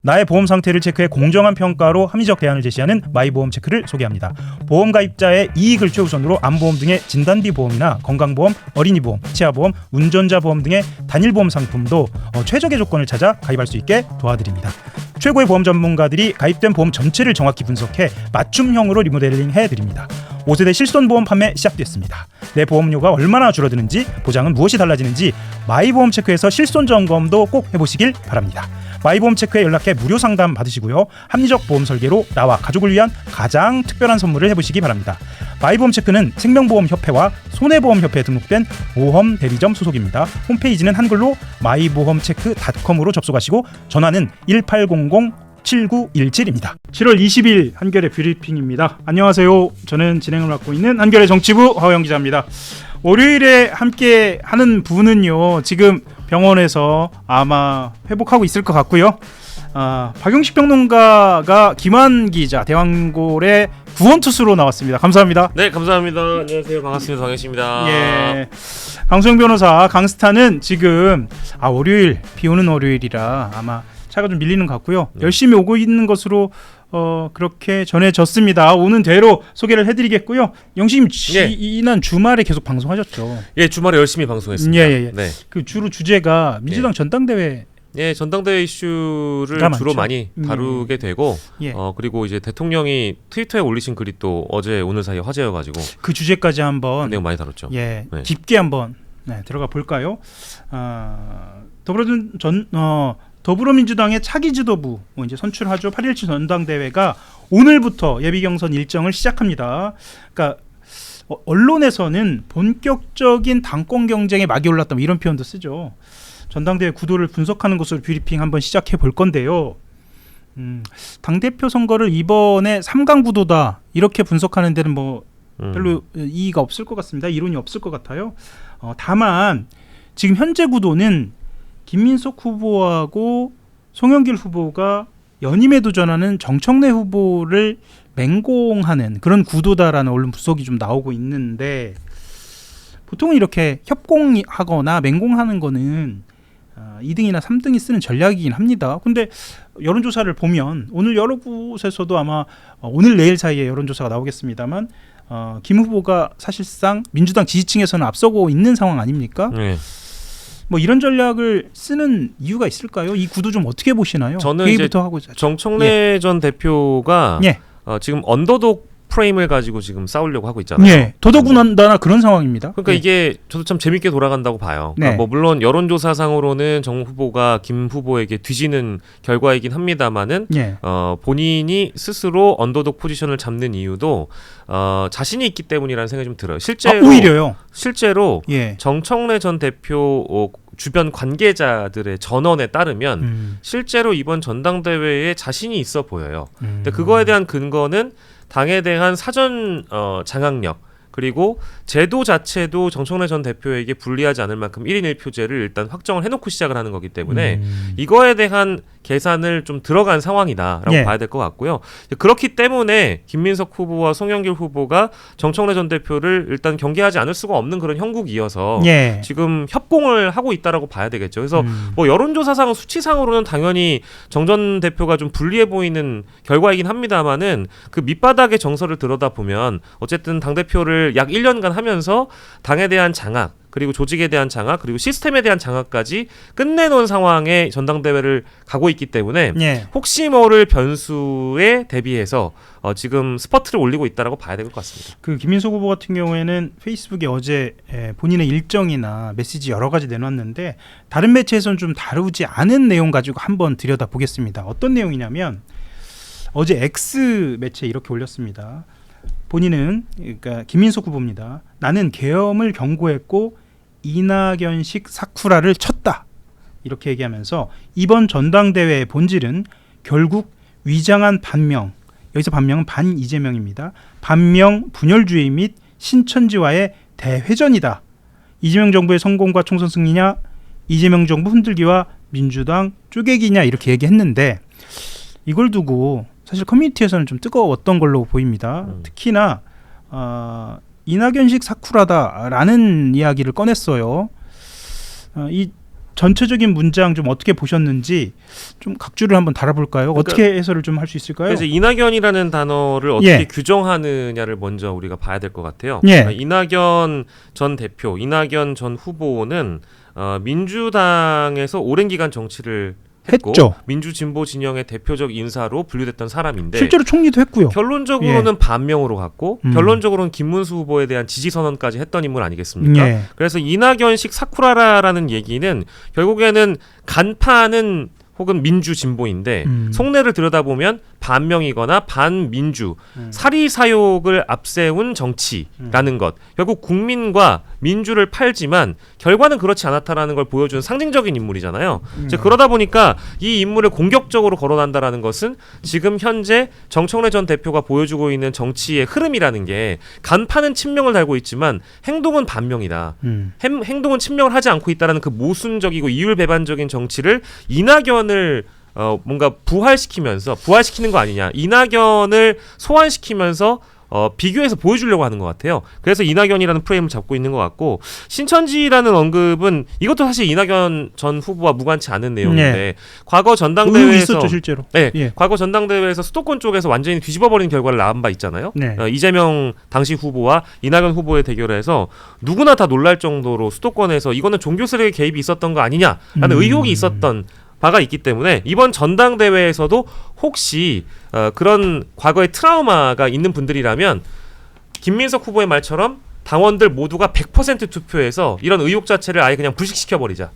나의 보험 상태를 체크해 공정한 평가로 합리적 대안을 제시하는 마이보험체크를 소개합니다. 보험 가입자의 이익을 최우선으로 암보험 등의 진단비 보험이나 건강보험, 어린이보험, 치아보험, 운전자 보험 등의 단일보험 상품도 최적의 조건을 찾아 가입할 수 있게 도와드립니다. 최고의 보험 전문가들이 가입된 보험 전체를 정확히 분석해 맞춤형으로 리모델링 해드립니다. 5세대 실손보험 판매 시작됐습니다. 내 보험료가 얼마나 줄어드는지, 보장은 무엇이 달라지는지 마이보험체크에서 실손 점검도 꼭 해보시길 바랍니다. 마이보험체크에 연락해 무료 상담 받으시고요. 합리적 보험 설계로 나와 가족을 위한 가장 특별한 선물을 해보시기 바랍니다. 마이보험체크는 생명보험협회와 손해보험협회에 등록된 보험 대리점 소속입니다. 홈페이지는 한글로 마이보험체크.com으로 접속하시고 전화는 1800-7917입니다. 7월 20일 한겨레 뷰리핑입니다. 안녕하세요. 저는 진행을 맡고 있는 한겨레 정치부 하호영 기자입니다. 월요일에 함께 하는 분은요, 지금 병원에서 아마 회복하고 있을 것 같고요. 박용식 평론가가 김환 기자 대왕골의 구원투수로 나왔습니다. 감사합니다. 네, 감사합니다. 안녕하세요. 반갑습니다. 박용식입니다. 예. 강소영 변호사, 강스타는 지금 월요일, 비오는 월요일이라 아마 차가 좀 밀리는 것 같고요. 열심히 오고 있는 것으로 그렇게 전해졌습니다. 오는 대로 소개를 해드리겠고요. 영심 지난 주말에 계속 방송하셨죠? 예, 주말에 열심히 방송했습니다. 예. 네. 그 주로 주제가 민주당 전당대회. 예, 전당대회 이슈를 주로 많이 다루게 되고, 그리고 이제 대통령이 트위터에 올리신 글이 또 어제 오늘 사이에 화제여가지고 그 주제까지 한번 그 내용 많이 다뤘죠. 예, 네. 깊게 한번 들어가 볼까요? 더불어민주당의 차기 지도부 이제 선출하죠. 8.17 전당대회가 오늘부터 예비 경선 일정을 시작합니다. 그러니까 언론에서는 본격적인 당권 경쟁에 막이 올랐다 이런 표현도 쓰죠. 전당대회 구도를 분석하는 것으로 뷰리핑 한번 시작해 볼 건데요. 당대표 선거를 이번에 3강 구도다 이렇게 분석하는 데는 별로 이의가 없을 것 같습니다. 이론이 없을 것 같아요. 다만 지금 현재 구도는 김민석 후보하고 송영길 후보가 연임에 도전하는 정청래 후보를 맹공하는 그런 구도다라는 언론 분석이 좀 나오고 있는데, 보통은 이렇게 협공하거나 맹공하는 거는 2등이나 3등이 쓰는 전략이긴 합니다. 근데 여론조사를 보면 오늘 여러 곳에서도 아마 오늘 내일 사이에 여론조사가 나오겠습니다만 김 후보가 사실상 민주당 지지층에서는 앞서고 있는 상황 아닙니까? 네. 이런 전략을 쓰는 이유가 있을까요? 이 구도 좀 어떻게 보시나요? 저는 이제 정청래 전 대표가 지금 언더독 프레임을 가지고 지금 싸우려고 하고 있잖아요. 네, 더더군다나 그런 상황입니다. 그러니까 이게 저도 참 재밌게 돌아간다고 봐요. 그러니까 물론 여론조사상으로는 정 후보가 김 후보에게 뒤지는 결과이긴 합니다만은 본인이 스스로 언더독 포지션을 잡는 이유도 자신이 있기 때문이라는 생각이 좀 들어요. 오히려요. 실제로 정청래 전 대표 주변 관계자들의 전언에 따르면 실제로 이번 전당대회에 자신이 있어 보여요. 근데 그거에 대한 근거는 당에 대한 사전 장악력, 그리고 제도 자체도 정청래 전 대표에게 불리하지 않을 만큼 1인 1표제를 일단 확정을 해놓고 시작을 하는 거기 때문에 이거에 대한 계산을 좀 들어간 상황이다라고 봐야 될 것 같고요. 그렇기 때문에 김민석 후보와 송영길 후보가 정청래 전 대표를 일단 경계하지 않을 수가 없는 그런 형국이어서 지금 협공을 하고 있다라고 봐야 되겠죠. 그래서 여론조사상 수치상으로는 당연히 정 전 대표가 좀 불리해 보이는 결과이긴 합니다만은 그 밑바닥의 정서를 들여다보면 어쨌든 당대표를 약 1년간 하면서 당에 대한 장악, 그리고 조직에 대한 장악, 그리고 시스템에 대한 장악까지 끝내놓은 상황에 전당대회를 가고 있기 때문에 혹시 모를 변수에 대비해서 지금 스퍼트를 올리고 있다라고 봐야 될 것 같습니다. 그 김민석 후보 같은 경우에는 페이스북에 어제 본인의 일정이나 메시지 여러 가지 내놨는데 다른 매체에서는 좀 다루지 않은 내용 가지고 한번 들여다보겠습니다. 어떤 내용이냐면 어제 X 매체에 이렇게 올렸습니다. 본인은, 그러니까 김민석 후보입니다. 나는 계엄을 경고했고 이낙연식 사쿠라를 쳤다. 이렇게 얘기하면서 이번 전당대회의 본질은 결국 위장한 반명, 여기서 반명은 반 이재명입니다. 반명 분열주의 및 신천지와의 대회전이다. 이재명 정부의 성공과 총선 승리냐, 이재명 정부 흔들기와 민주당 쪼개기냐 이렇게 얘기했는데, 이걸 두고 사실 커뮤니티에서는 좀 뜨거웠던 걸로 보입니다. 특히나 이낙연식 사쿠라다라는 이야기를 꺼냈어요. 이 전체적인 문장 좀 어떻게 보셨는지 좀 각주를 한번 달아볼까요? 그러니까, 어떻게 해설을 좀 할 수 있을까요? 이제 이낙연이라는 단어를 어떻게 규정하느냐를 먼저 우리가 봐야 될 것 같아요. 그러니까 이낙연 전 대표, 이낙연 전 후보는 민주당에서 오랜 기간 정치를 했고 민주진보 진영의 대표적 인사로 분류됐던 사람인데 실제로 총리도 했고요. 결론적으로는 반명으로 갔고 결론적으로는 김문수 후보에 대한 지지 선언까지 했던 인물 아니겠습니까? 그래서 이낙연식 사쿠라라라는 얘기는 결국에는 간판은 혹은 민주 진보인데 속내를 들여다보면 반명이거나 반민주, 사리사욕을 앞세운 정치라는 것. 결국 국민과 민주를 팔지만 결과는 그렇지 않았다라는 걸 보여주는 상징적인 인물이잖아요. 이제 그러다 보니까 이 인물을 공격적으로 거론한다라는 것은 지금 현재 정청래 전 대표가 보여주고 있는 정치의 흐름이라는 게 간판은 친명을 달고 있지만 행동은 반명이다. 행동은 친명을 하지 않고 있다라는 그 모순적이고 이율배반적인 정치를 이낙연을 뭔가 부활시키는 거 아니냐, 이낙연을 소환시키면서 비교해서 보여주려고 하는 것 같아요. 그래서 이낙연이라는 프레임을 잡고 있는 것 같고, 신천지라는 언급은 이것도 사실 이낙연 전 후보와 무관치 않은 내용인데 과거 전당대회에서 있었죠, 실제로. 과거 전당대회에서 수도권 쪽에서 완전히 뒤집어버리는 결과를 낳은 바 있잖아요. 이재명 당시 후보와 이낙연 후보의 대결에서 누구나 다 놀랄 정도로 수도권에서 이거는 종교 세력의 개입이 있었던 거 아니냐라는 의혹이 있었던 바가 있기 때문에 이번 전당대회에서도 혹시 그런 과거의 트라우마가 있는 분들이라면 김민석 후보의 말처럼 당원들 모두가 100% 투표해서 이런 의혹 자체를 아예 그냥 불식시켜버리자.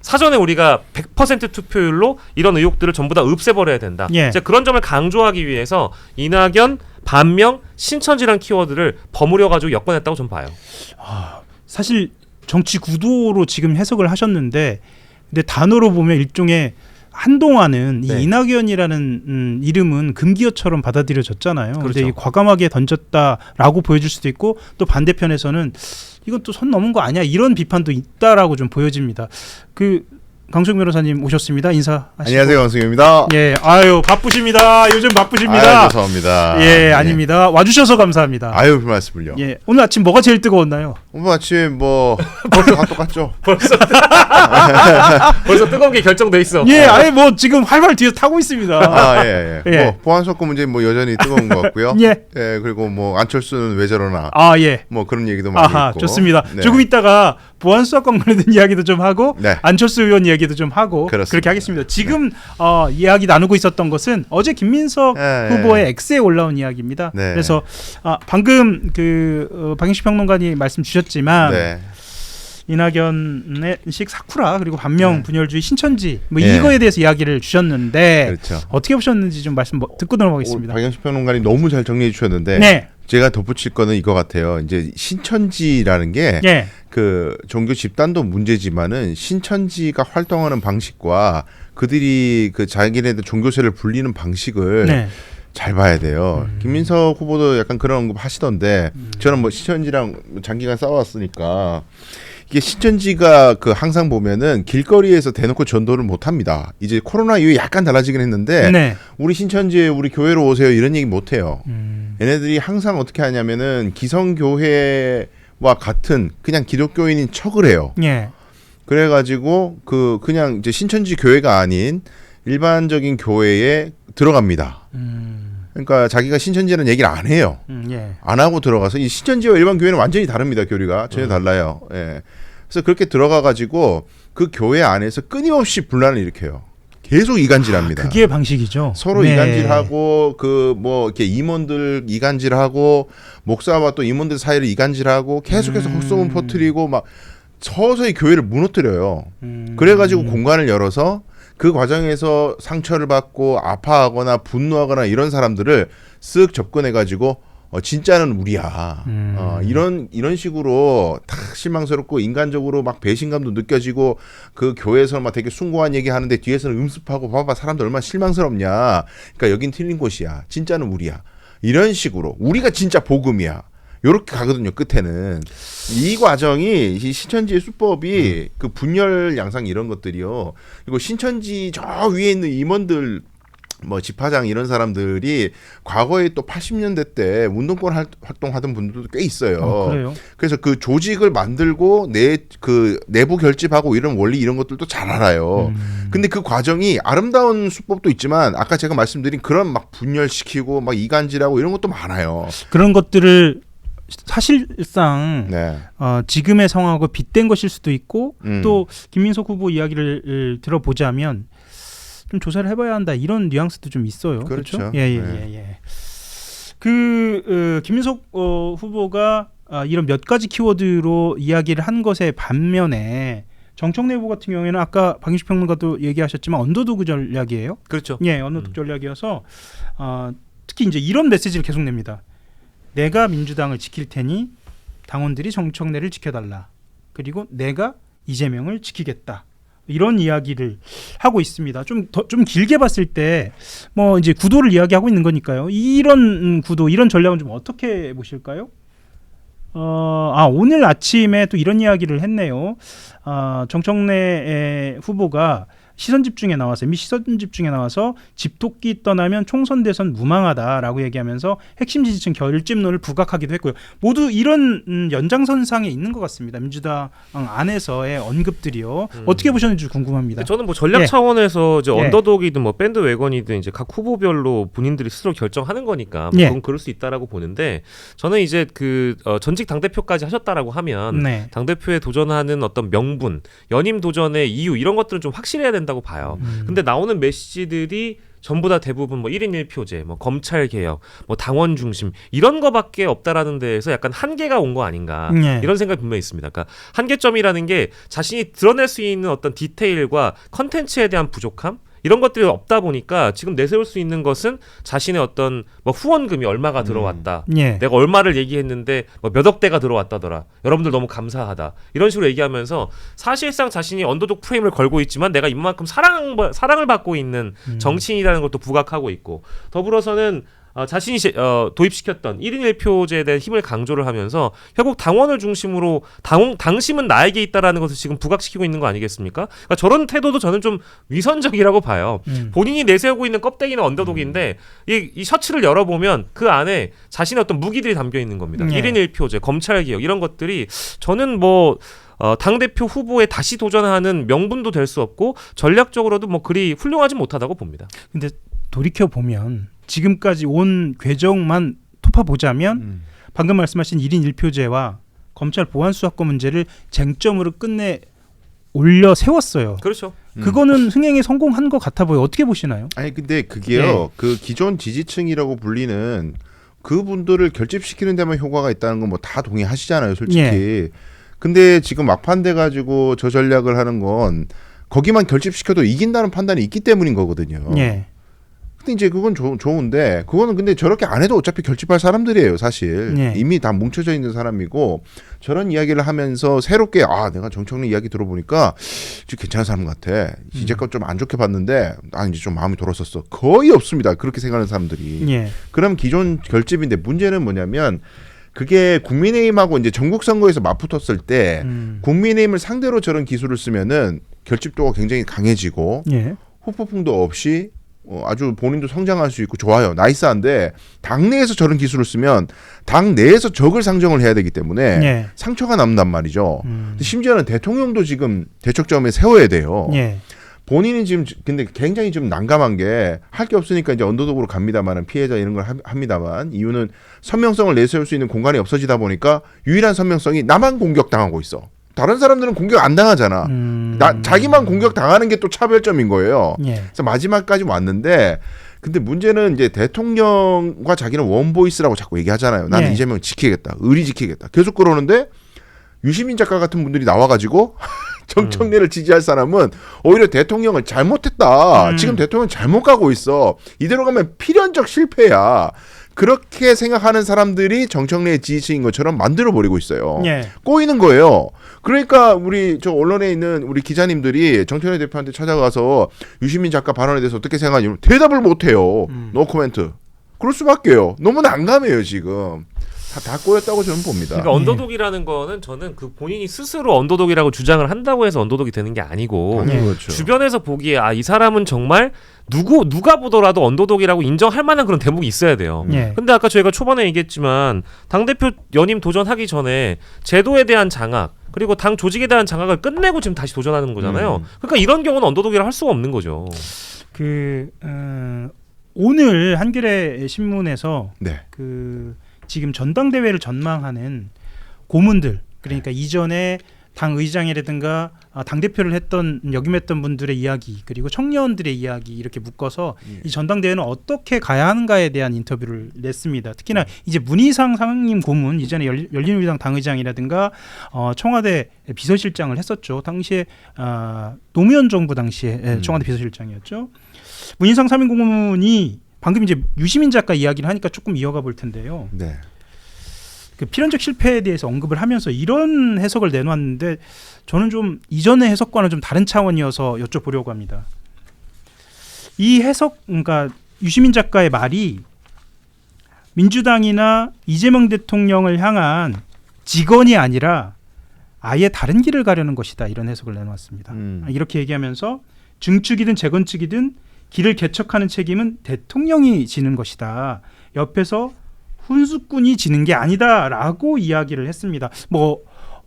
사전에 우리가 100% 투표율로 이런 의혹들을 전부 다 없애버려야 된다. 이제 그런 점을 강조하기 위해서 이낙연, 반명, 신천지란 키워드를 버무려가지고 엮어냈다고 좀 봐요. 사실 정치 구도로 지금 해석을 하셨는데, 근데 단어로 보면 일종의 한동안은 이 이낙연이라는 이름은 금기어처럼 받아들여졌잖아요. 그런데 이 과감하게 던졌다라고 보여질 수도 있고, 또 반대편에서는 이건 또 선 넘은 거 아니야, 이런 비판도 있다라고 좀 보여집니다. 강수영 변호사님 오셨습니다. 인사하시고. 안녕하세요, 강수영입니다. 예, 아유 바쁘십니다. 요즘 바쁘십니다. 죄송합니다. 예, 아닙니다. 와주셔서 감사합니다. 아유, 그 말씀을요. 예, 오늘 아침 뭐가 제일 뜨거웠나요? 오늘 아침 벌써 다 똑같죠. 벌써 뜨거운 게 결정돼 있어. 예, 아예 뭐 지금 활활 뒤에서 타고 있습니다. 예. 뭐 보안석고 문제 여전히 뜨거운 것 같고요. 그리고 뭐 안철수는 왜 저러나. 뭐 그런 얘기도 많이 있고. 좋습니다. 조금 있다가 보안수사권 관련된 이야기도 좀 하고 안철수 의원 이야기도 좀 하고 그렇게 하겠습니다. 지금 이야기 나누고 있었던 것은 어제 김민석 후보의 X에 올라온 이야기입니다. 그래서 방금 박인식 평론가님 말씀 주셨지만 이낙연식 사쿠라, 그리고 반명 분열주의 신천지 이거에 대해서 이야기를 주셨는데 어떻게 보셨는지 좀 말씀 듣고 넘어가겠습니다. 박인식 평론가님 너무 잘 정리해 주셨는데 제가 덧붙일 거는 이거 같아요. 이제 신천지라는 게 그 종교 집단도 문제지만은 신천지가 활동하는 방식과 그들이 그 자기네들 종교세를 불리는 방식을 잘 봐야 돼요. 김민석 후보도 약간 그런 언급 하시던데 저는 뭐 신천지랑 장기간 싸워왔으니까 이게 신천지가 항상 보면은 길거리에서 대놓고 전도를 못 합니다. 이제 코로나 이후에 약간 달라지긴 했는데 우리 신천지에 우리 교회로 오세요 이런 얘기 못 해요. 얘네들이 항상 어떻게 하냐면은 기성교회와 같은 그냥 기독교인인 척을 해요. 그래가지고 그냥 이제 신천지 교회가 아닌 일반적인 교회에 들어갑니다. 그러니까 자기가 신천지라는 얘기를 안 해요. 안 하고 들어가서 이 신천지와 일반 교회는 완전히 다릅니다. 교리가 전혀 달라요. 그래서 그렇게 들어가가지고 그 교회 안에서 끊임없이 분란을 일으켜요. 계속 이간질합니다. 그게 방식이죠. 서로 이간질하고 이렇게 임원들 이간질하고 목사와 또 임원들 사이를 이간질하고 계속해서 헛소문 퍼뜨리고 막 서서히 교회를 무너뜨려요. 그래가지고 공간을 열어서 그 과정에서 상처를 받고 아파하거나 분노하거나 이런 사람들을 쓱 접근해가지고 진짜는 우리야. 이런 식으로 딱 실망스럽고 인간적으로 막 배신감도 느껴지고 그 교회에서 막 되게 숭고한 얘기 하는데 뒤에서는 음습하고 봐봐 사람들 얼마나 실망스럽냐. 그러니까 여긴 틀린 곳이야. 진짜는 우리야. 이런 식으로 우리가 진짜 복음이야. 요렇게 가거든요. 끝에는 이 과정이 이 신천지의 수법이 그 분열 양상 이런 것들이요. 그리고 신천지 저 위에 있는 임원들 뭐 집화장 이런 사람들이 과거에 또 80년대 때 운동권 활동하던 분들도 꽤 있어요. 그래요? 그래서 그 조직을 만들고 그 내부 결집하고 이런 원리 이런 것들도 잘 알아요. 근데 그 과정이 아름다운 수법도 있지만 아까 제가 말씀드린 그런 막 분열시키고 막 이간질하고 이런 것도 많아요. 그런 것들을 사실상 네. 지금의 상황하고 빗댄 것일 수도 있고 또 김민석 후보 이야기를 들어보자면 좀 조사를 해봐야 한다 이런 뉘앙스도 좀 있어요. 그렇죠. 예. 김민석 후보가 이런 몇 가지 키워드로 이야기를 한 것에 반면에 정청래 후보 같은 경우에는 아까 박인식 평론가도 얘기하셨지만 언더도그 전략이에요. 그렇죠. 예, 언더도그 전략이어서 특히 이제 이런 메시지를 계속 냅니다. 내가 민주당을 지킬 테니 당원들이 정청래를 지켜달라. 그리고 내가 이재명을 지키겠다. 이런 이야기를 하고 있습니다. 좀 길게 봤을 때 뭐 이제 구도를 이야기하고 있는 거니까요. 이런 구도, 이런 전략은 좀 어떻게 보실까요? 오늘 아침에 또 이런 이야기를 했네요. 정청래 후보가 시선 집중에 나와서 이미 시선 집중에 나와서 집토끼 떠나면 총선 대선 무망하다라고 얘기하면서 핵심 지지층 결집론을 부각하기도 했고요. 모두 이런 연장선상에 있는 것 같습니다. 민주당 안에서의 언급들이요. 어떻게 보셨는지 궁금합니다. 저는 뭐 전략 차원에서 이제 예. 언더독이든 뭐 밴드 웨건이든 이제 각 후보별로 본인들이 스스로 결정하는 거니까 뭐 예. 그건 그럴 수 있다라고 보는데 저는 이제 그 전직 당 대표까지 하셨다라고 하면 네. 당 대표에 도전하는 어떤 명분, 연임 도전의 이유 이런 것들은 좀 확실해야 된다고 봐요. 근데 나오는 메시지들이 전부 다 대부분 뭐 1인 1표제, 뭐 검찰 개혁, 뭐 당원 중심 이런 거밖에 없다라는 데에서 약간 한계가 온 거 아닌가 이런 생각이 분명히 있습니다. 그러니까 한계점이라는 게 자신이 드러낼 수 있는 어떤 디테일과 컨텐츠에 대한 부족함 이런 것들이 없다 보니까 지금 내세울 수 있는 것은 자신의 어떤 뭐 후원금이 얼마가 들어왔다. 예. 내가 얼마를 얘기했는데 뭐 몇 억대가 들어왔다더라. 여러분들 너무 감사하다. 이런 식으로 얘기하면서 사실상 자신이 언더독 프레임을 걸고 있지만 내가 이만큼 사랑을 받고 있는 정치인이라는 것도 부각하고 있고 더불어서는 자신이 도입시켰던 1인 1표제에 대한 힘을 강조를 하면서 결국 당원을 중심으로 당심은 나에게 있다라는 것을 지금 부각시키고 있는 거 아니겠습니까? 그러니까 저런 태도도 저는 좀 위선적이라고 봐요. 본인이 내세우고 있는 껍데기는 언더독인데 이 셔츠를 열어보면 그 안에 자신의 어떤 무기들이 담겨 있는 겁니다. 1인 1표제, 검찰개혁 이런 것들이 저는 뭐 당대표 후보에 다시 도전하는 명분도 될 수 없고 전략적으로도 뭐 그리 훌륭하지 못하다고 봅니다. 근데 돌이켜보면 지금까지 온 궤적만 토파보자면 방금 말씀하신 1인 1표제와 검찰 보안수사권 문제를 쟁점으로 끝내 올려 세웠어요. 그렇죠. 그거는 흥행에 성공한 것 같아 보여요. 어떻게 보시나요? 아니 근데 그게요. 예. 그 기존 지지층이라고 불리는 그분들을 결집시키는 데만 효과가 있다는 건 뭐 다 동의하시잖아요, 솔직히. 예. 근데 지금 막판 돼 가지고 저 전략을 하는 건 거기만 결집시켜도 이긴다는 판단이 있기 때문인 거거든요. 예. 근데 이제 그건 좋은데 그거는 근데 저렇게 안 해도 어차피 결집할 사람들이에요, 사실. 예. 이미 다 뭉쳐져 있는 사람이고 저런 이야기를 하면서 새롭게 내가 정청래 이야기 들어보니까 좀 괜찮은 사람 같아. 이제껏 좀 안 좋게 봤는데 이제 좀 마음이 돌았었어. 거의 없습니다. 그렇게 생각하는 사람들이. 예. 그럼 기존 결집인데 문제는 뭐냐면 그게 국민의힘하고 이제 전국 선거에서 맞붙었을 때 국민의힘을 상대로 저런 기술을 쓰면은 결집도가 굉장히 강해지고 예. 후폭풍도 없이 아주 본인도 성장할 수 있고 좋아요. 나이스한데 당내에서 저런 기술을 쓰면 당내에서 적을 상정을 해야 되기 때문에 예. 상처가 남단 말이죠. 근데 심지어는 대통령도 지금 대척점에 세워야 돼요. 예. 본인이 지금 근데 굉장히 좀 난감한 게 할 게 없으니까 이제 언더독으로 갑니다만 피해자 이런 걸 합니다만 이유는 선명성을 내세울 수 있는 공간이 없어지다 보니까 유일한 선명성이 나만 공격당하고 있어. 다른 사람들은 공격 안 당하잖아. 자기만 공격 당하는 게 또 차별점인 거예요. 예. 그래서 마지막까지 왔는데 근데 문제는 이제 대통령과 자기는 원보이스라고 자꾸 얘기하잖아요. 나는 예. 이재명 지키겠다. 의리 지키겠다. 계속 그러는데 유시민 작가 같은 분들이 나와가지고 정청래를 지지할 사람은 오히려 대통령을 잘못했다. 지금 대통령 잘못 가고 있어. 이대로 가면 필연적 실패야. 그렇게 생각하는 사람들이 정청래의 지지층인 것처럼 만들어버리고 있어요. 예. 꼬이는 꼬이는 거예요. 그러니까 우리 저 언론에 있는 우리 기자님들이 정청래 대표한테 찾아가서 유시민 작가 발언에 대해서 어떻게 생각하냐면 대답을 못해요. 노 코멘트. 그럴 수밖에요. 너무 난감해요 지금. 다 꼬였다고 저는 봅니다. 그러니까 언더독이라는 거는 저는 그 본인이 스스로 언더독이라고 주장을 한다고 해서 언더독이 되는 게 아니고 그렇죠. 주변에서 보기에 이 사람은 정말 누가 보더라도 언더독이라고 인정할 만한 그런 대목이 있어야 돼요. 근데 아까 저희가 초반에 얘기했지만 당대표 연임 도전하기 전에 제도에 대한 장악 그리고 당 조직에 대한 장악을 끝내고 지금 다시 도전하는 거잖아요. 그러니까 이런 경우는 언더독이라 할 수가 없는 거죠. 오늘 한겨레 신문에서 네. 지금 전당대회를 전망하는 고문들 그러니까 이전에 당 의장이라든가 당 대표를 역임했던 분들의 이야기 그리고 청년들의 이야기 이렇게 묶어서 이 전당대회는 어떻게 가야 하는가에 대한 인터뷰를 냈습니다. 특히나 이제 문희상 상임 고문 이전에 열린우리당 당의장이라든가 청와대 비서실장을 했었죠. 당시에 노무현 정부 당시에 청와대 비서실장이었죠. 문희상 상임 고문이 방금 이제 유시민 작가 이야기를 하니까 조금 이어가 볼 텐데요. 네. 그 필연적 실패에 대해서 언급을 하면서 이런 해석을 내놓았는데 저는 좀 이전의 해석과는 좀 다른 차원이어서 여쭤보려고 합니다. 이 해석, 그러니까 유시민 작가의 말이 민주당이나 이재명 대통령을 향한 직언이 아니라 아예 다른 길을 가려는 것이다 이런 해석을 내놓았습니다. 이렇게 얘기하면서 증축이든 재건축이든 길을 개척하는 책임은 대통령이 지는 것이다. 옆에서 훈수꾼이 지는 게 아니다라고 이야기를 했습니다.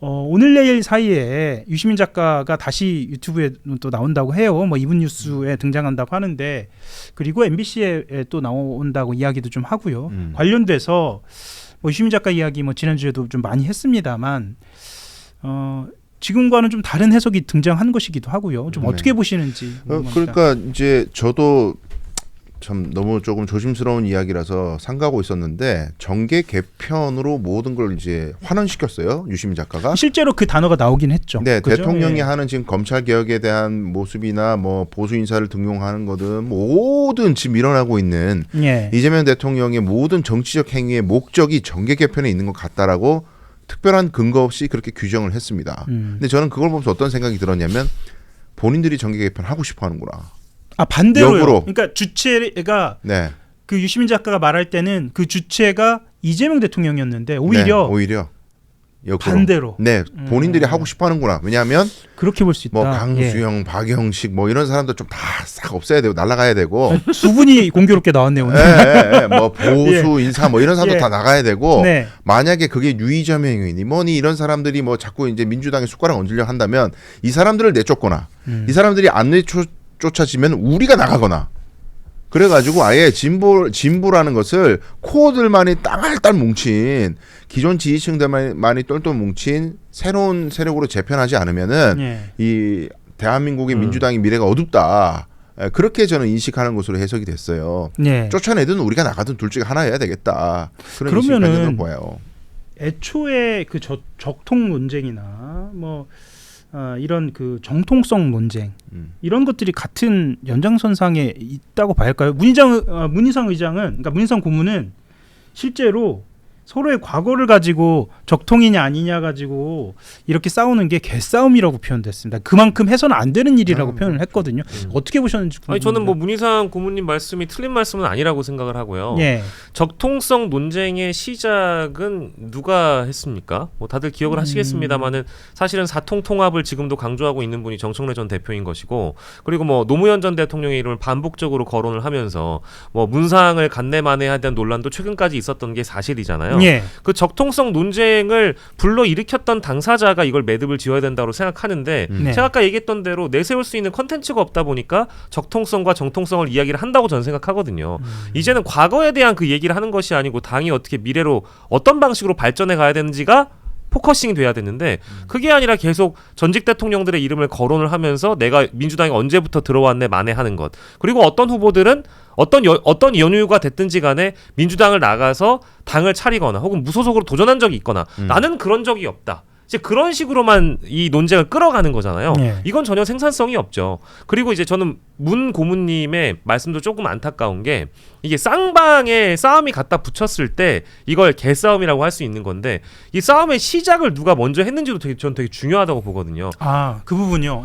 오늘 내일 사이에 유시민 작가가 다시 유튜브에 또 나온다고 해요. 이분 뉴스에 등장한다고 하는데 그리고 MBC에 또 나온다고 이야기도 좀 하고요. 관련돼서 유시민 작가 이야기 지난주에도 좀 많이 했습니다만 지금과는 좀 다른 해석이 등장한 것이기도 하고요. 좀 어떻게 보시는지. 그러니까 이제 저도 참 너무 조금 조심스러운 이야기라서 삼가고 있었는데 정계 개편으로 모든 걸 이제 환원시켰어요. 유시민 작가가. 실제로 그 단어가 나오긴 했죠. 네, 그죠? 대통령이 하는 지금 검찰 개혁에 대한 모습이나 보수 인사를 등용하는 거든 모든 지금 일어나고 있는 이재명 대통령의 모든 정치적 행위의 목적이 정계 개편에 있는 것 같다라고 특별한 근거 없이 그렇게 규정을 했습니다. 근데 저는 그걸 보면서 어떤 생각이 들었냐면 본인들이 정계 개편 하고 싶어 하는구나. 반대로요. 역으로. 그러니까 주체가 그 유시민 작가가 말할 때는 그 주체가 이재명 대통령이었는데 오히려 역으로. 반대로. 네, 본인들이 하고 싶어 하는구나. 왜냐하면 그렇게 볼 수 있다. 강수영, 박영식 이런 사람들 좀 다 싹 없애야 되고 날아가야 되고. 두 분이 공교롭게 나왔네요. 오늘. 보수 인사 이런 사람도 다 나가야 되고. 만약에 그게 유이점행위니 뭐니 이런 사람들이 자꾸 이제 민주당에 숟가락 얹으려 한다면 이 사람들을 내쫓거나 이 사람들이 안 쫓아지면 우리가 나가거나. 그래가지고 아예 진보라는 것을 코어들만이 딸딸 뭉친 기존 지지층들만이 똘똘 뭉친 새로운 세력으로 재편하지 않으면은 이 대한민국의 민주당의 미래가 어둡다. 그렇게 저는 인식하는 것으로 해석이 됐어요. 쫓아내든 우리가 나가든 둘 중에 하나여야 되겠다. 그런 인식을 보여요. 애초에 그 적통 논쟁이나 이런 그 정통성 논쟁 이런 것들이 같은 연장선상에 있다고 봐야 할까요? 문희상 의장은 그러니까 문희상 고문은 실제로 서로의 과거를 가지고 적통이냐 아니냐 가지고 이렇게 싸우는 게 개싸움이라고 표현됐습니다. 그만큼 해서는 안 되는 일이라고 표현을 했거든요. 어떻게 보셨는지 궁금합니다. 저는 문희상 고문님 말씀이 틀린 말씀은 아니라고 생각을 하고요. 적통성 논쟁의 시작은 누가 했습니까? 다들 기억을 하시겠습니다만은 사실은 사통통합을 지금도 강조하고 있는 분이 정청래 전 대표인 것이고 그리고 노무현 전 대통령의 이름을 반복적으로 거론을 하면서 문상을 간내만해야 되는 논란도 최근까지 있었던 게 사실이잖아요. 그 적통성 논쟁을 불러일으켰던 당사자가 이걸 매듭을 지어야 된다고 생각하는데 제가 아까 얘기했던 대로 내세울 수 있는 컨텐츠가 없다 보니까 적통성과 정통성을 이야기를 한다고 저는 생각하거든요. 이제는 과거에 대한 그 얘기를 하는 것이 아니고 당이 어떻게 미래로 어떤 방식으로 발전해 가야 되는지가 포커싱이 돼야 되는데 그게 아니라 계속 전직 대통령들의 이름을 거론을 하면서 내가 민주당에 언제부터 들어왔네 만회하는 것 그리고 어떤 후보들은 어떤 연유가 됐든지 간에 민주당을 나가서 당을 차리거나 혹은 무소속으로 도전한 적이 있거나 나는 그런 적이 없다. 이제 그런 식으로만 이 논쟁을 끌어가는 거잖아요. 이건 전혀 생산성이 없죠. 그리고 이제 저는 문 고문님의 말씀도 조금 안타까운 게 이게 쌍방에 싸움이 갖다 붙였을 때 이걸 개싸움이라고 할 수 있는 건데 이 싸움의 시작을 누가 먼저 했는지도 저는 되게 중요하다고 보거든요. 그 부분이요.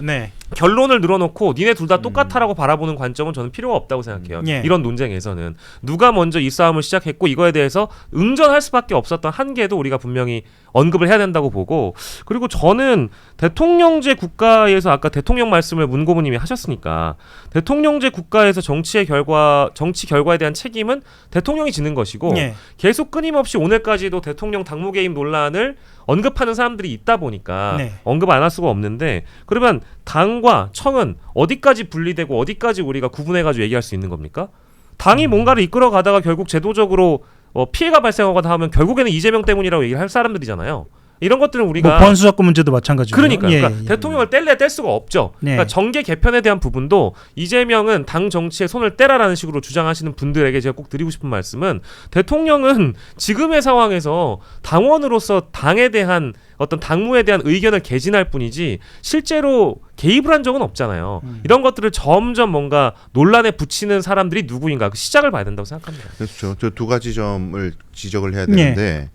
결론을 늘어놓고 니네 둘 다 똑같아라고 바라보는 관점은 저는 필요가 없다고 생각해요. 이런 논쟁에서는 누가 먼저 이 싸움을 시작했고 이거에 대해서 응전할 수밖에 없었던 한계도 우리가 분명히 언급을 해야 된다고 보고, 그리고 저는 대통령제 국가에서 아까 대통령 말씀을 문 고모님이 하셨으니까 대통령제 국가에서 정치 결과에 대한 책임은 대통령이 지는 것이고 계속 끊임없이 오늘까지도 대통령 당무 개입 논란을 언급하는 사람들이 있다 보니까 언급 안 할 수가 없는데, 그러면 당과 청은 어디까지 분리되고 어디까지 우리가 구분해가지고 얘기할 수 있는 겁니까? 당이 뭔가를 이끌어 가다가 결국 제도적으로 피해가 발생하거나 하면 결국에는 이재명 때문이라고 얘기를 할 사람들이잖아요. 이런 것들은 우리가 보안수사권 문제도 마찬가지고 그러니까 대통령을 뗄래야 뗄 수가 없죠. 그러니까 정계 개편에 대한 부분도 이재명은 당 정치에 손을 떼라라는 식으로 주장하시는 분들에게 제가 꼭 드리고 싶은 말씀은, 대통령은 지금의 상황에서 당원으로서 당에 대한 어떤 당무에 대한 의견을 개진할 뿐이지 실제로 개입을 한 적은 없잖아요. 이런 것들을 점점 뭔가 논란에 붙이는 사람들이 누구인가, 그 시작을 봐야 된다고 생각합니다. 그렇죠. 저 두 가지 점을 지적을 해야 되는데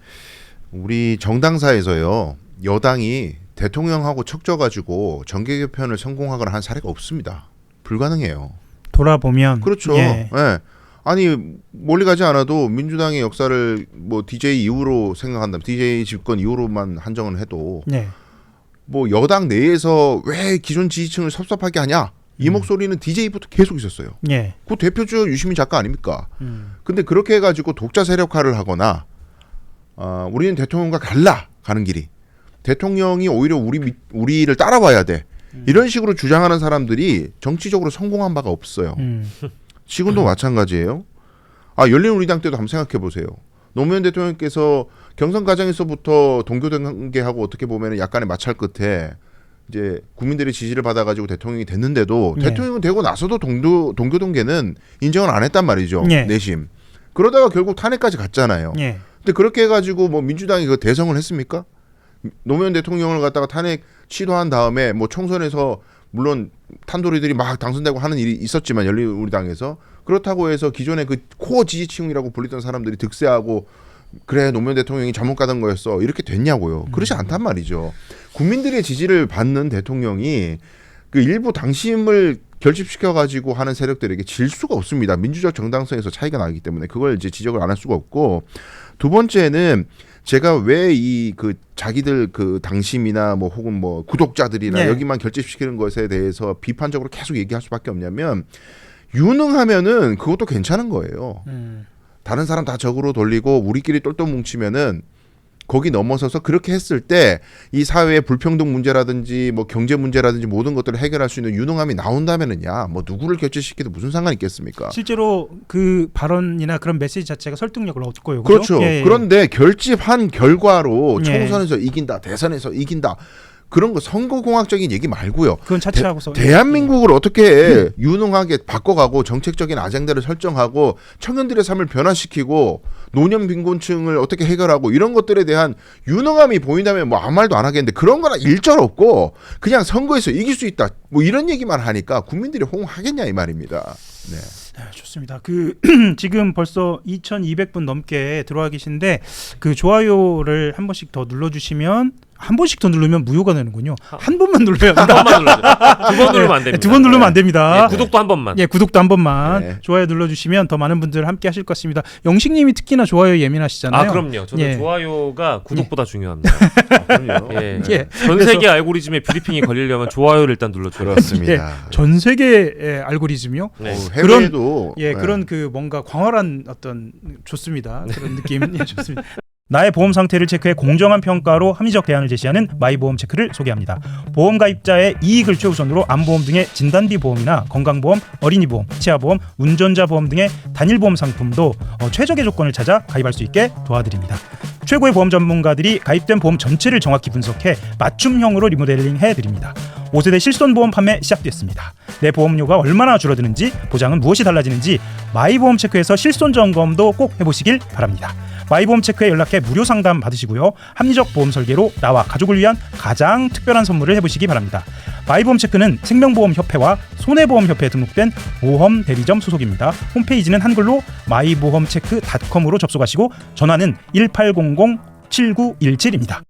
우리 정당사에서요, 여당이 대통령하고 척져가지고 정계 개편을 성공하거나 한 사례가 없습니다. 불가능해요. 돌아보면 그렇죠. 아니 멀리 가지 않아도 민주당의 역사를 뭐 DJ 이후로 생각한다면 DJ 집권 이후로만 한정을 해도 뭐 여당 내에서 왜 기존 지지층을 섭섭하게 하냐 이 목소리는 DJ부터 계속 있었어요. 그 대표주 유시민 작가 아닙니까? 근데 그렇게 해가지고 독자 세력화를 하거나 우리는 대통령과 갈라 가는 길이, 대통령이 오히려 우리를 따라와야 돼, 이런 식으로 주장하는 사람들이 정치적으로 성공한 바가 없어요. 지금도 마찬가지예요. 열린우리당 때도 한번 생각해 보세요. 노무현 대통령께서 경선 과정에서부터 동교동계하고 어떻게 보면 약간의 마찰 끝에 이제 국민들의 지지를 받아가지고 대통령이 됐는데도 대통령이 되고 나서도 동교동계는 인정을 안 했단 말이죠. 내심. 그러다가 결국 탄핵까지 갔잖아요. 근데 그렇게 해가지고 뭐 민주당이 그 대성을 했습니까? 노무현 대통령을 갖다가 탄핵 시도한 다음에 뭐 총선에서 물론 탄도리들이 막 당선되고 하는 일이 있었지만 열린우리당에서 그렇다고 해서 기존의 그 코어 지지층이라고 불리던 사람들이 득세하고 그래 노무현 대통령이 잘못 가던 거였어 이렇게 됐냐고요. 그렇지 않단 말이죠. 국민들의 지지를 받는 대통령이 그 일부 당심을 결집시켜가지고 하는 세력들에게 질 수가 없습니다. 민주적 정당성에서 차이가 나기 때문에 그걸 이제 지적을 안 할 수가 없고, 두 번째는 제가 왜 이 그 자기들 그 당심이나 뭐 혹은 뭐 구독자들이나 여기만 결집시키는 것에 대해서 비판적으로 계속 얘기할 수밖에 없냐면, 유능하면은 그것도 괜찮은 거예요. 다른 사람 다 적으로 돌리고 우리끼리 똘똘 뭉치면은 거기 넘어서서 그렇게 했을 때 이 사회의 불평등 문제라든지 뭐 경제 문제라든지 모든 것들을 해결할 수 있는 유능함이 나온다면은야 뭐 누구를 결집시켜도 무슨 상관이 있겠습니까? 실제로 그 발언이나 그런 메시지 자체가 설득력을 얻고요. 그렇죠. 그런데 결집한 결과로 총선에서 이긴다, 대선에서 이긴다, 그런 거 선거공학적인 얘기 말고요. 그건 차치하고서 대한민국을 어떻게 유능하게 바꿔가고 정책적인 아젠다를 설정하고 청년들의 삶을 변화시키고 노년 빈곤층을 어떻게 해결하고 이런 것들에 대한 유능함이 보인다면 뭐 아무 말도 안 하겠는데, 그런 거나 일절 없고 그냥 선거에서 이길 수 있다 뭐 이런 얘기만 하니까 국민들이 호응하겠냐 이 말입니다. 좋습니다. 그 지금 벌써 2,200분 넘게 들어와 계신데 그 좋아요를 한 번씩 더 눌러주시면, 한 번씩 더 누르면 무효가 되는군요. 한 번만 눌러야 합니다. 한 번만 눌러주세요. 두 번 누르면 안 됩니다. 두 번 누르면 안 됩니다. 구독도 한 번만. 구독도 한 번만. 좋아요 눌러주시면 더 많은 분들 함께 하실 것 같습니다. 영식님이 특히나 좋아요 예민하시잖아요. 그럼요. 저는 좋아요가 구독보다 중요합니다. 그럼요. 전 세계 알고리즘에 브리핑이 걸리려면 좋아요를 일단 눌러줘요. 그렇습니다. 전 세계의 알고리즘이요. 해외에도 그런 그 뭔가 광활한 어떤 좋습니다. 그런 느낌 좋습니다. 나의 보험 상태를 체크해 공정한 평가로 합리적 대안을 제시하는 마이보험 체크를 소개합니다. 보험 가입자의 이익을 최우선으로 암보험 등의 진단비 보험이나 건강보험, 어린이보험, 치아보험, 운전자 보험 등의 단일보험 상품도 최적의 조건을 찾아 가입할 수 있게 도와드립니다. 최고의 보험 전문가들이 가입된 보험 전체를 정확히 분석해 맞춤형으로 리모델링 해드립니다. 5세대 실손보험 판매 시작됐습니다. 내 보험료가 얼마나 줄어드는지, 보장은 무엇이 달라지는지 마이보험 체크에서 실손 점검도 꼭 해보시길 바랍니다. 마이보험 체크에 연락해 무료 상담 받으시고요. 합리적 보험 설계로 나와 가족을 위한 가장 특별한 선물을 해보시기 바랍니다. 마이보험 체크는 생명보험협회와 손해보험협회에 등록된 보험 대리점 소속입니다. 홈페이지는 한글로 마이보험체크.com으로 접속하시고 전화는 1800-7917입니다.